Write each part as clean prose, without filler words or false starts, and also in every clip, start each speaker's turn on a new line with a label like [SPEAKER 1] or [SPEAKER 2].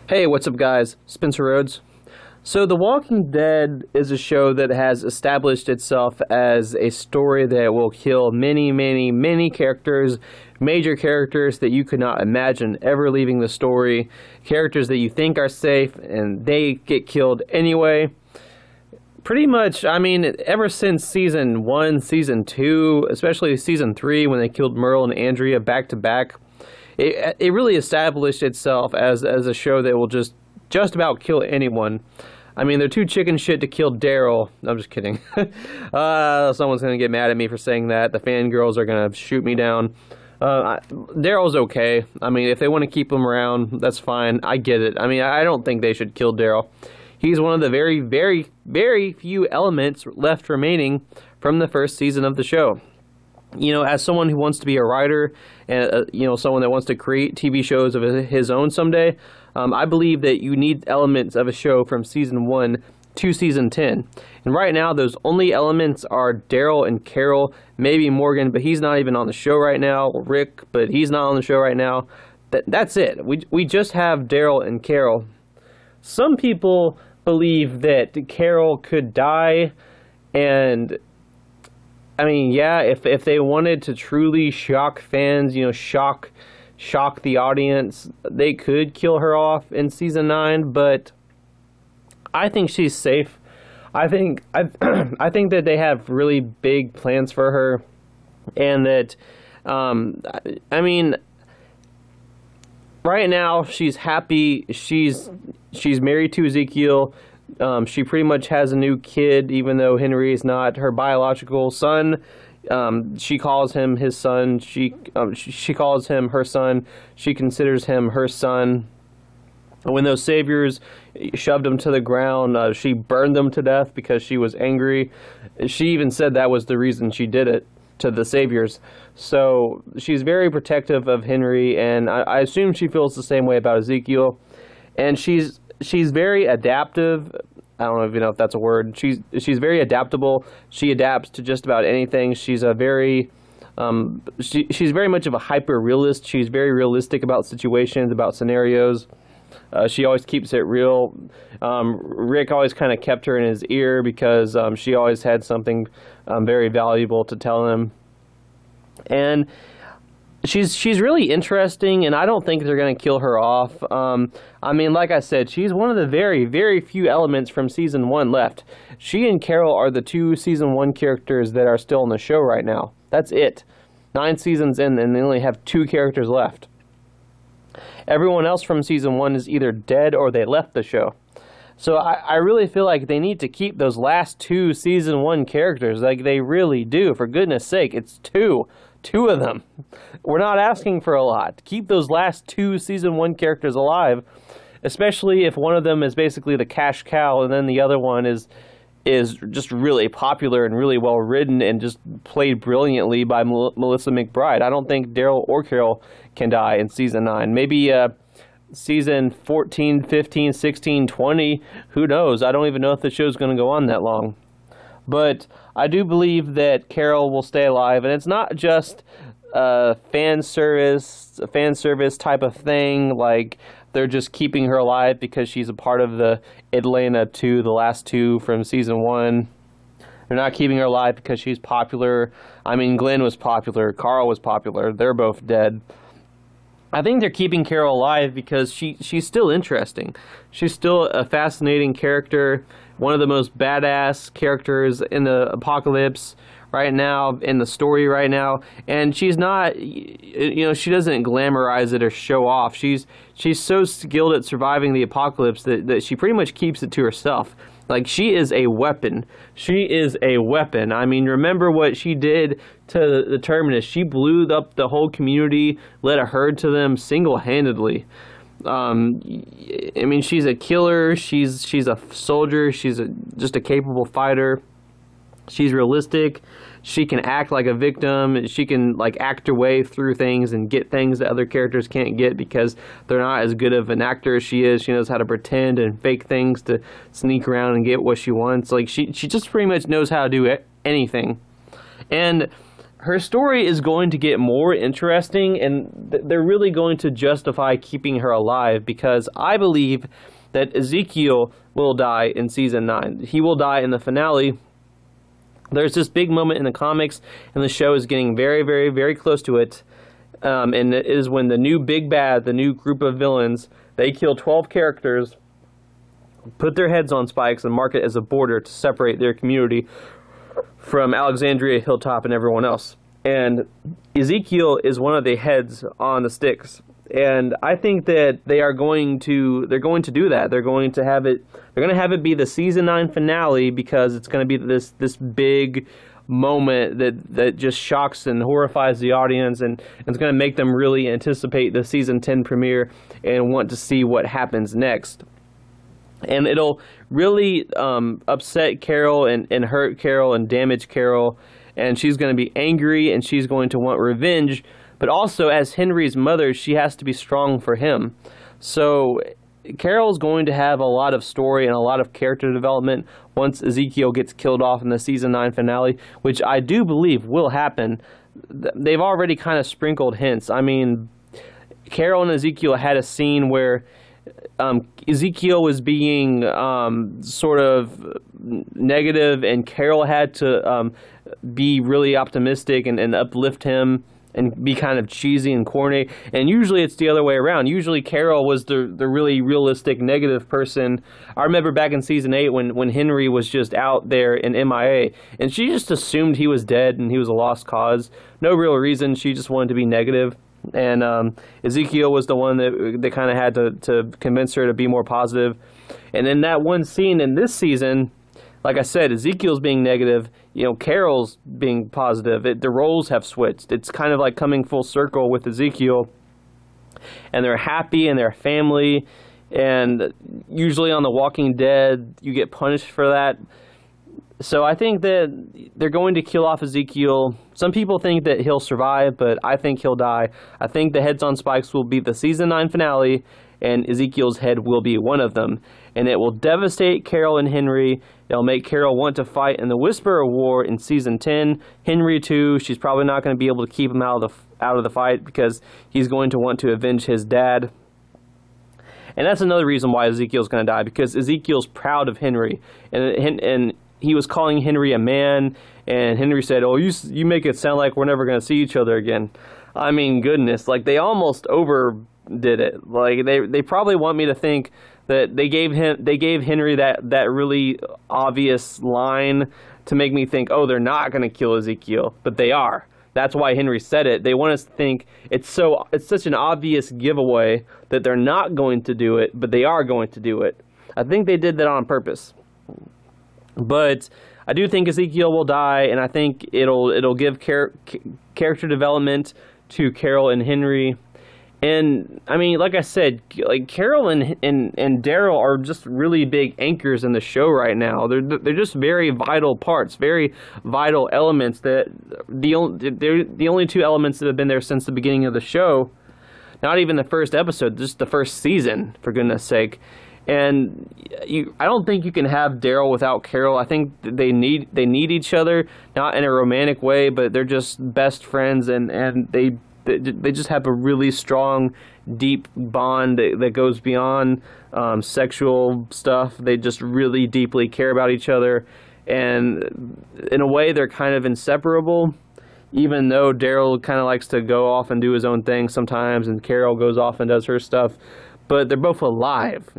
[SPEAKER 1] Hey, what's up, guys? Spencer Rhodes. So, The Walking Dead is a show that has established itself as a story that will kill many characters, major characters that you could not imagine ever leaving the story, characters that you think are safe, and they get killed anyway. Pretty much, I mean, ever since Season 1, Season 2, especially Season 3, when they killed Merle and Andrea back to back, it really established itself as a show that will just about kill anyone. I mean, they're too chicken shit to kill Daryl. I'm just kidding. Someone's going to get mad at me for saying that. The fangirls are going to shoot me down. Daryl's okay. I mean, if they want to keep him around, that's fine. I get it. I mean, I don't think they should kill Daryl. He's one of the very few elements left remaining from the first season of the show. You know, as someone who wants to be a writer and, someone that wants to create TV shows of his own someday, I believe that you need elements of a show from Season 1 to Season 10. And right now, those only elements are Daryl and Carol, maybe Morgan, but he's not even on the show right now. Rick, but he's not on the show right now. That's it. We just have Daryl and Carol. Some people believe that Carol could die, and I mean, yeah, if they wanted to truly shock fans, shock the audience, they could kill her off in Season 9, but I think she's safe. I think that they have really big plans for her, and that I mean, right now she's happy. She's married to Ezekiel. She pretty much has a new kid, even though Henry is not her biological son. She calls him his son. She calls him her son. She considers him her son. When those saviors shoved him to the ground, she burned them to death because she was angry. She even said that was the reason she did it to the saviors. So she's very protective of Henry, and I assume she feels the same way about Ezekiel. And she's very adaptive. I don't even know if that's a word. She's very adaptable. She adapts to just about anything. She's a very she's very much of a hyper realist. She's very realistic about situations, about scenarios. She always keeps it real. Rick always kind of kept her in his ear because she always had something very valuable to tell him. And she's really interesting, and I don't think they're going to kill her off. I mean, like I said, she's one of the very few elements from Season 1 left. She and Carol are the two Season 1 characters that are still on the show right now. That's it. 9 seasons in, and they only have 2 characters left. Everyone else from Season 1 is either dead or they left the show. So I really feel like they need to keep those last 2 Season 1 characters. Like, they really do. For goodness sake, it's 2 of them. We're not asking for a lot. Keep those last 2 Season 1 characters alive, especially if one of them is basically the cash cow and then the other one is just really popular and really well written and just played brilliantly by Melissa McBride. I don't think Daryl or Carol can die in Season 9. Maybe Season 14, 15, 16, 20, who knows? I don't even know if the show's going to go on that long. But I do believe that Carol will stay alive, and it's not just a fan service type of thing, like they're just keeping her alive because she's a part of the Atlanta 2, the last 2 from Season 1. They're not keeping her alive because she's popular. I mean, Glenn was popular, Carl was popular, they're both dead. I think they're keeping Carol alive because she's still interesting. She's still a fascinating character, one of the most badass characters in the apocalypse right now, in the story right now. And she's not, she doesn't glamorize it or show off. She's so skilled at surviving the apocalypse that she pretty much keeps it to herself. Like, she is a weapon. She is a weapon. I mean, remember what she did to the Terminus. She blew up the whole community, led a herd to them single-handedly. I mean, she's a killer. She's a soldier. She's just a capable fighter. She's realistic. She can act like a victim. She can act her way through things and get things that other characters can't get because they're not as good of an actor as she is. She knows how to pretend and fake things to sneak around and get what she wants. Like, she just pretty much knows how to do anything. And her story is going to get more interesting, and they're really going to justify keeping her alive, because I believe that Ezekiel will die in season 9. He will die in the finale. There's this big moment in the comics, and the show is getting very, very, very close to it. And it is when the new big bad, the new group of villains, they kill 12 characters, put their heads on spikes, and mark it as a border to separate their community from Alexandria Hilltop and everyone else. And Ezekiel is one of the heads on the sticks. And I think that they're going to do that. They're going to have it be the season 9 finale, because it's going to be this big moment that just shocks and horrifies the audience, and it's going to make them really anticipate the season 10 premiere and want to see what happens next. And it'll really upset Carol and hurt Carol and damage Carol, and she's going to be angry and she's going to want revenge. But also, as Henry's mother, she has to be strong for him. So Carol's going to have a lot of story and a lot of character development once Ezekiel gets killed off in the season 9 finale, which I do believe will happen. They've already kind of sprinkled hints. I mean, Carol and Ezekiel had a scene where Ezekiel was being sort of negative, and Carol had to be really optimistic and uplift him and be kind of cheesy and corny. And usually it's the other way around. Usually Carol was the really realistic negative person. I remember back in season 8 when Henry was just out there in MIA, and she just assumed he was dead and he was a lost cause. No real reason. She just wanted to be negative. And Ezekiel was the one that kind of had to convince her to be more positive. And in that one scene in this season, like I said, Ezekiel's being negative, Carol's being positive. The roles have switched. It's kind of like coming full circle with Ezekiel. And they're happy and they're family. And usually on The Walking Dead, you get punished for that. So I think that they're going to kill off Ezekiel. Some people think that he'll survive, but I think he'll die. I think the heads on spikes will be the season 9 finale, and Ezekiel's head will be one of them. And it will devastate Carol and Henry. It'll make Carol want to fight in the Whisperer War in season 10. Henry too. She's probably not going to be able to keep him out of the fight, because he's going to want to avenge his dad. And that's another reason why Ezekiel's going to die, because Ezekiel's proud of Henry, and he was calling Henry a man, and Henry said, "Oh, you make it sound like we're never going to see each other again." I mean, goodness, like they almost overdid it. Like they probably want me to think that they gave Henry that really obvious line to make me think, oh, they're not going to kill Ezekiel, but they are. That's why Henry said it. They want us to think it's such an obvious giveaway that they're not going to do it, but they are going to do it. I think they did that on purpose. But I do think Ezekiel will die, and I think it'll give character development to Carol and Henry. And I mean, like I said, like Carol and Daryl are just really big anchors in the show right now. They're just very vital parts, very vital elements. They're the only two elements that have been there since the beginning of the show. Not even the first episode, just the first season, for goodness sake. And I don't think you can have Daryl without Carol. I think they need each other, not in a romantic way, but they're just best friends, and they just have a really strong, deep bond that goes beyond sexual stuff. They just really deeply care about each other, and in a way, they're kind of inseparable. Even though Daryl kind of likes to go off and do his own thing sometimes, and Carol goes off and does her stuff. But they're both alive.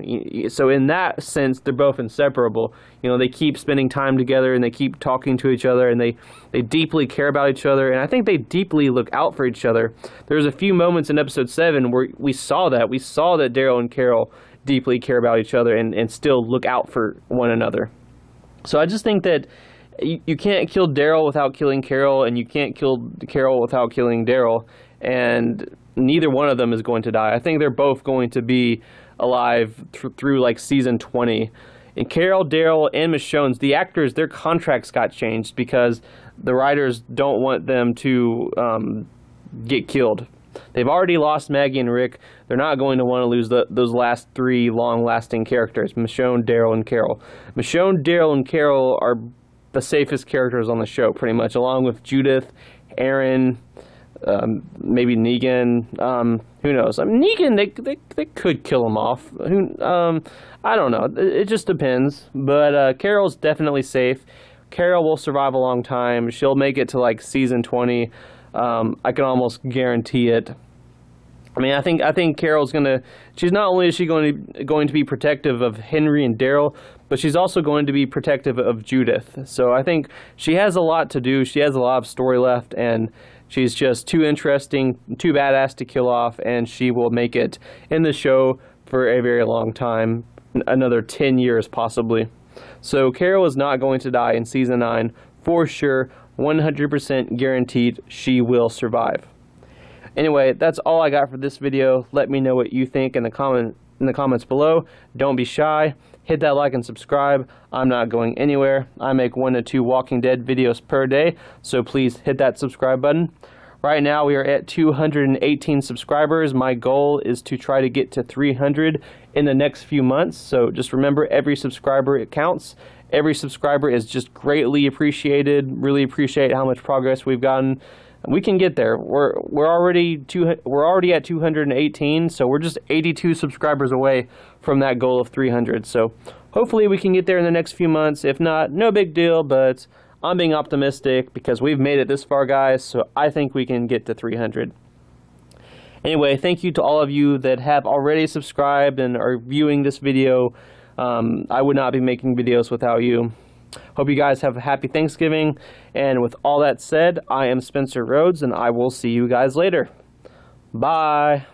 [SPEAKER 1] So in that sense, they're both inseparable. They keep spending time together, and they keep talking to each other, and they deeply care about each other. And I think they deeply look out for each other. There's a few moments in episode 7 where we saw that. We saw that Daryl and Carol deeply care about each other and still look out for one another. So I just think that you can't kill Daryl without killing Carol, and you can't kill Carol without killing Daryl. And neither one of them is going to die. I think they're both going to be alive through like season 20. And Carol, Daryl, and Michonne's, the actors, their contracts got changed because the writers don't want them to get killed. They've already lost Maggie and Rick. They're not going to want to lose those last 3 long-lasting characters, Michonne, Daryl, and Carol. Michonne, Daryl, and Carol are the safest characters on the show, pretty much, along with Judith Aaron, maybe Negan. Who knows? I mean, Negan, they could kill him off. I don't know. It just depends. But Carol's definitely safe. Carol will survive a long time. She'll make it to like season 20. I can almost guarantee it. I mean, I think Carol's gonna. She's not only is she going to be protective of Henry and Daryl, but she's also going to be protective of Judith. So I think she has a lot to do. She has a lot of story left, and she's just too interesting, too badass to kill off, and she will make it in the show for a very long time, another 10 years possibly. So Carol is not going to die in season 9 for sure, 100% guaranteed. She will survive. Anyway, that's all I got for this video. Let me know what you think in the comments below. Don't be shy. Hit that like and subscribe. I'm not going anywhere. I make 1 to 2 Walking Dead videos per day, so please hit that subscribe button. Right now we are at 218 subscribers. My goal is to try to get to 300 in the next few months. So just remember, every subscriber, it counts. Every subscriber is just greatly appreciated. Really appreciate how much progress we've gotten. We can get there. We're already at 218, so we're just 82 subscribers away from that goal of 300. So hopefully we can get there in the next few months. If not, no big deal, but I'm being optimistic because we've made it this far, guys, so I think we can get to 300. Anyway, thank you to all of you that have already subscribed and are viewing this video. I would not be making videos without you. Hope you guys have a happy Thanksgiving. And with all that said, I am Spencer Rhodes, and I will see you guys later. Bye.